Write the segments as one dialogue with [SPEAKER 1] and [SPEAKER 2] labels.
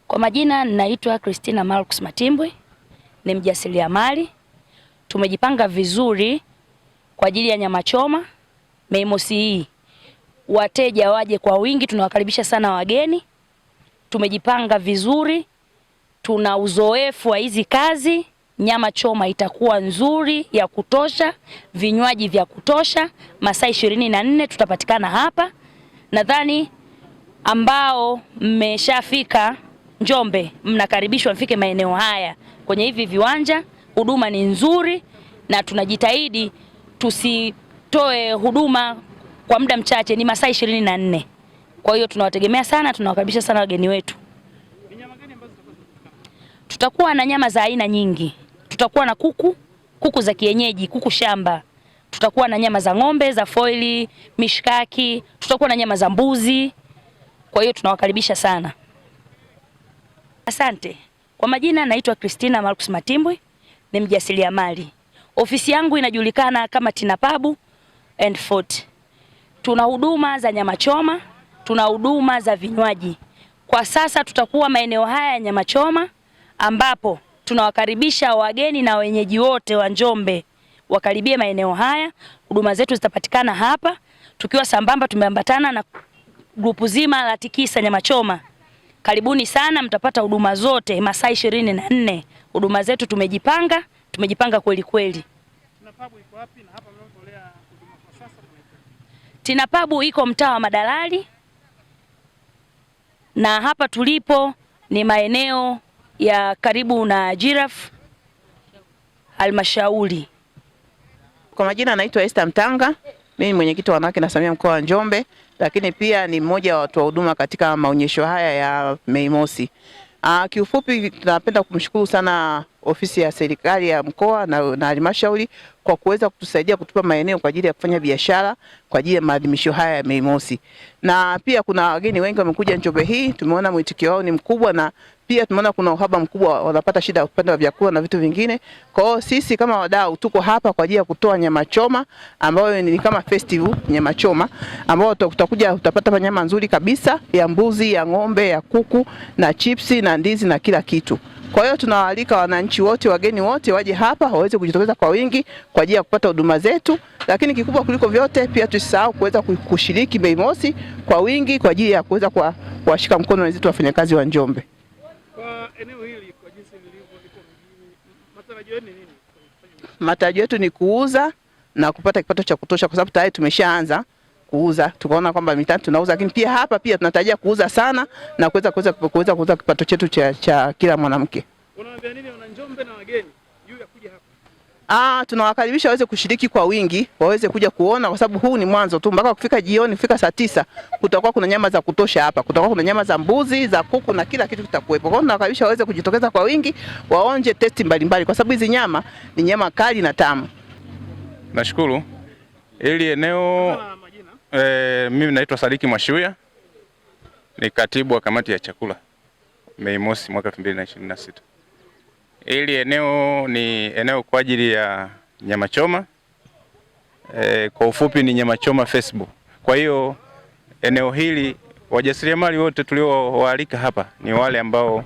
[SPEAKER 1] Kwa majina ninaitwa Christina Marcus Matimbwe, ni mjasiriamali. Tumejipanga vizuri kwa ajili ya nyama choma Mei Mosi hii. Wateja waje kwa wingi, tunawakaribisha sana wageni. Tumejipanga vizuri, tuna uzoefu wa hizi kazi. Nyama choma itakuwa nzuri ya kutosha, vinywaji vya kutosha, masaa 24 tutapatikana hapa. Nadhani ambao mmeshafika Njombe mnakaribishwa mfike maeneo haya kwenye hivi viwanja. Huduma ni nzuri na tunajitahidi tusitoe huduma kwa muda mchache, ni masaa 24. Kwa hiyo tunawategemea sana, tunawakaribisha sana wageni wetu. Tutakuwa na nyama za aina nyingi. Tutakuwa na kuku za kienyeji, kuku shamba. Tutakuwa na nyama za ng'ombe, za foili, mishkaki, tutakuwa na nyama za mbuzi. Kwa hiyo tunawakaribisha sana. Asante. Kwa majina naitwa Christina Marcus Matimbwe, ni mjasiriamali. Ofisi yangu inajulikana kama Tina Pub and Food. Tuna huduma za nyama choma, tuna huduma za vinywaji. Kwa sasa tutakuwa maeneo haya ya nyama choma ambapo tunawakaribisha wageni na wenyeji wote wa Njombe wakaribie maeneo haya. Huduma zetu zitapatikana hapa, tukiwa sambamba tumeambatana na grupu zima la Tikisa Nyama Choma. Karibuni sana, mtapata huduma zote masaa 24. Huduma zetu tumejipanga kweli kweli.
[SPEAKER 2] Tina Pub iko wapi na hapa mnaotolea huduma kwa sasa?
[SPEAKER 1] Tina Pub iko mtaa wa Madalali na hapa tulipo ni maeneo ya karibu na Giraffe Halmashauri.
[SPEAKER 3] Kwa majina naitwa Esther Mtanga, mimi ni mwenyekiti wa wanawake na Samia mkoa wa Njombe, lakini pia ni mmoja wa watu wa huduma katika maonyesho haya ya Mei Mosi. Kiufupi tunapenda kumshukuru sana ofisi ya serikali ya mkoa na halmashauri kwa kuweza kutusaidia kutupa maeneo kwa ajili ya kufanya biashara kwa ajili ya maadhimisho haya ya Mei Mosi. Na pia kuna wageni wengi wamekuja Njombe hii, tumeona mwitikio wao ni mkubwa na pia tumeona kuna uhaba mkubwa, wanapata shida upande wa vyakula na vitu vingine. Kwa hiyo sisi kama wadau tuko hapa kwa ajili ya kutoa nyama choma ambayo ni kama festival nyama choma ambao tutakuja utapata nyama nzuri kabisa ya mbuzi, ya ng'ombe, ya kuku na chipsi na ndizi na kila kitu. Kwa hiyo tunawaalika wananchi wote, wageni wote waje hapa waweze kujitokeza kwa wingi kwa ajili ya kupata huduma zetu, lakini kikubwa kuliko vyote pia tusisahau kuweza kushiriki Mei Mosi kwa wingi kwa ajili ya kuweza kuwashika mkono wenzetu wafanyakazi wa Njombe.
[SPEAKER 2] Kwa eneo hili kwa jinsi lilivyo liko mjini, matarajio yenu ni nini?
[SPEAKER 3] Matarajio yetu ni kuuza na kupata kipato cha kutosha kwa sababu tayari tumeshaanza kuuza. Tukaona kwamba mitaani tunauza, lakini pia hapa pia tunatarajia kuuza sana na kuweza kuuza kipato chetu cha kila mwanamke.
[SPEAKER 2] Unawaambia nini wana Njombe na wageni juu ya kuja hapa?
[SPEAKER 3] Tunawakaribisha waweze kushiriki kwa wingi, waweze kuja kuona kwa sababu huu ni mwanzo tu, mpaka kufika jioni, kufika saa 9 kutakuwa kuna nyama za kutosha hapa. Kutakuwa kuna nyama za mbuzi, za kuku na kila kitu kitakuwepo. Kwa hiyo tunawakaribisha waweze kujitokeza kwa wingi, waonje testi mbalimbali kwa sababu hizi nyama ni nyama kali na tamu.
[SPEAKER 4] Nashukuru. Hili eneo mimi naitwa Sadiki Mwashuya, ni katibu wa kamati ya chakula Mei Mosi mwaka 2026. Hili eneo ni eneo kwa ajili ya nyama choma. Kwa ufupi ni nyama choma festival. Kwa hiyo eneo hili wajasiriamali wote tuliowaalika hapa ni wale ambao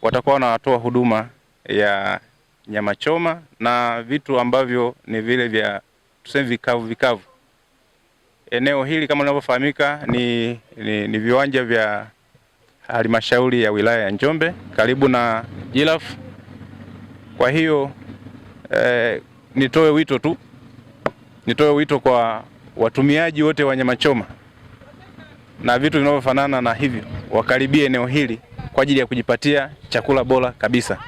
[SPEAKER 4] watakuwa wanatoa huduma ya nyama choma na vitu ambavyo ni vile vya tuseme vikavu. Eneo hili kama linavyofahamika ni viwanja vya halmashauri ya wilaya ya Njombe karibu na Giraffe. Kwa hiyo nitoe wito kwa watumiaji wote wa nyama choma na vitu vinavyofanana na hivyo wakaribie eneo hili kwa ajili ya kujipatia chakula bora kabisa.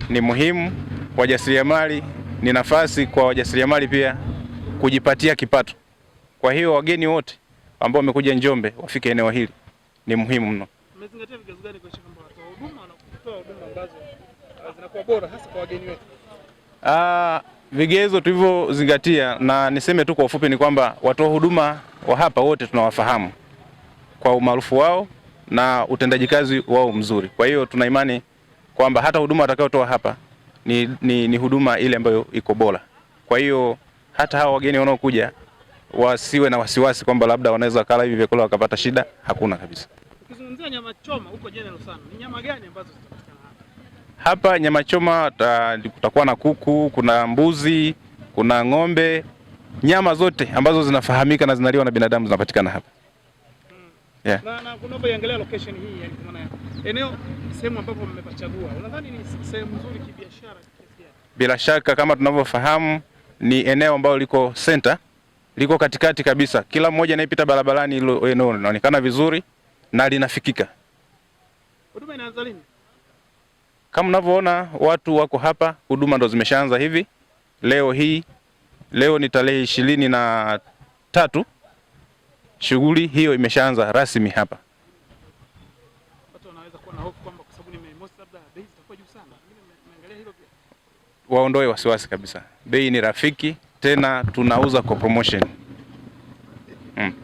[SPEAKER 4] Ni muhimu wajasiriamali, ni nafasi kwa wajasiriamali pia kujipatia kipato. Kwa hiyo wageni wote ambao wamekuja Njombe wafike eneo hili, ni muhimu mno.
[SPEAKER 2] Mmezingatia vigezo gani kwa kwamba watoa huduma na kutoa huduma ambazo zinakuwa bora hasa kwa wageni wetu?
[SPEAKER 4] Vigezo tulivyozingatia na niseme tu kwa ufupi ni kwamba watoa huduma wa hapa wote tunawafahamu kwa umaarufu wao na utendaji kazi wao mzuri. Kwa hiyo tuna imani kwamba hata huduma watakayotoa hapa ni huduma ile ambayo iko bora. Kwa hiyo hata hao wageni wanaokuja wasiwe na wasiwasi kwamba labda wanaweza kala hivi vyakula wakapata shida, hakuna kabisa.
[SPEAKER 2] Ukizungumzia nyama choma huko general sana, ni nyama gani ambazo zitapatikana hapa?
[SPEAKER 4] Hapa nyama choma kutakuwa na kuku, kuna mbuzi, kuna ng'ombe, nyama zote ambazo zinafahamika na zinaliwa na binadamu zinapatikana hapa. Yeah.
[SPEAKER 2] Na unapoangalia location hii, yani kwa maana eneo sehemu ambapo mmepachagua, unadhani ni sehemu nzuri kibiashara kiasi gani?
[SPEAKER 4] Bila shaka kama tunavyofahamu ni eneo ambalo liko center, liko katikati kabisa. Kila mmoja anayepita barabarani hilo eneo linaonekana vizuri na linafikika.
[SPEAKER 2] Huduma inaanza lini?
[SPEAKER 4] Kama mnavyoona watu wako hapa, huduma ndo zimeshaanza hivi. Leo ni tarehe 23. Shughuli hiyo imeshaanza rasmi hapa.
[SPEAKER 2] Watu wanaweza kuwa na hofu kwamba kwa sababu ni Mei Mosi labda bei zitakuwa juu sana. Mmeangalia hilo pia?
[SPEAKER 4] Waondoe wasiwasi kabisa. Bei ni rafiki, tena tunauza kwa promotion.